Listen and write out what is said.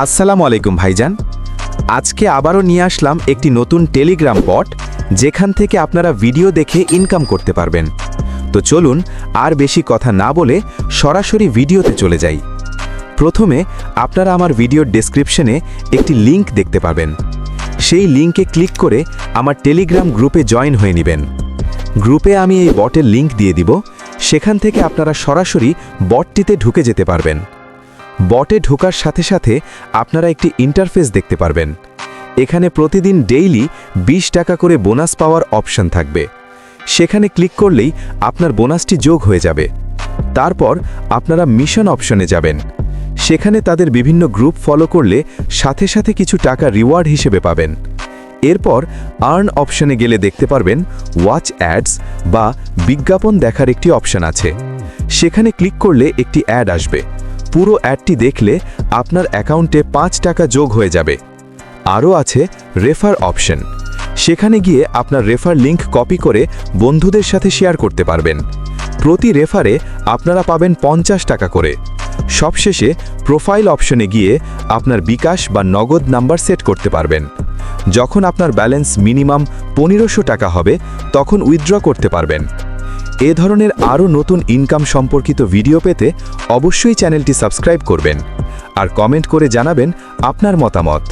আসসালামু আলাইকুম ভাইজান। আজকে আবারও নিয়ে আসলাম একটি নতুন টেলিগ্রাম বট, যেখান থেকে আপনারা ভিডিও দেখে ইনকাম করতে পারবেন। তো চলুন আর বেশি কথা না বলে সরাসরি ভিডিওতে চলে যাই। প্রথমে আপনারা আমার ভিডিওর ডেসক্রিপশনে একটি লিংক দেখতে পাবেন। সেই লিংকে ক্লিক করে আমার টেলিগ্রাম গ্রুপে জয়েন হয়ে নেবেন। গ্রুপে আমি এই বটের লিংক দিয়ে দিব, সেখান থেকে আপনারা সরাসরি বটটিতে ঢুকে যেতে পারবেন। বটে ঢোকার সাথে সাথে আপনারা একটি ইন্টারফেস দেখতে পারবেন। এখানে প্রতিদিন ডেইলি 20 টাকা করে বোনাস পাওয়ার অপশন থাকবে। সেখানে ক্লিক করলেই আপনার বোনাসটি যোগ হয়ে যাবে। তারপর আপনারা মিশন অপশনে যাবেন। সেখানে তাদের বিভিন্ন গ্রুপ ফলো করলে সাথে সাথে কিছু টাকা রিওয়ার্ড হিসেবে পাবেন। এরপর আর্ন অপশনে গেলে দেখতে পারবেন ওয়াচ অ্যাডস বা বিজ্ঞাপন দেখার একটি অপশন আছে। সেখানে ক্লিক করলে একটি অ্যাড আসবে। পুরো অ্যাডটি দেখলে আপনার অ্যাকাউন্টে 5 টাকা যোগ হয়ে যাবে। আরও আছে রেফার অপশন। সেখানে গিয়ে আপনার রেফার লিংক কপি করে বন্ধুদের সাথে শেয়ার করতে পারবেন। প্রতি রেফারে আপনারা পাবেন 50 টাকা করে। সবশেষে প্রোফাইল অপশনে গিয়ে আপনার বিকাশ বা নগদ নাম্বার সেট করতে পারবেন। যখন আপনার ব্যালেন্স মিনিমাম 1500 টাকা হবে, তখন উইথড্র করতে পারবেন। এ ধরনের আরও নতুন ইনকাম সম্পর্কিত ভিডিও পেতে অবশ্যই চ্যানেলটি সাবস্ক্রাইব করবেন আর কমেন্ট করে জানাবেন আপনার মতামত।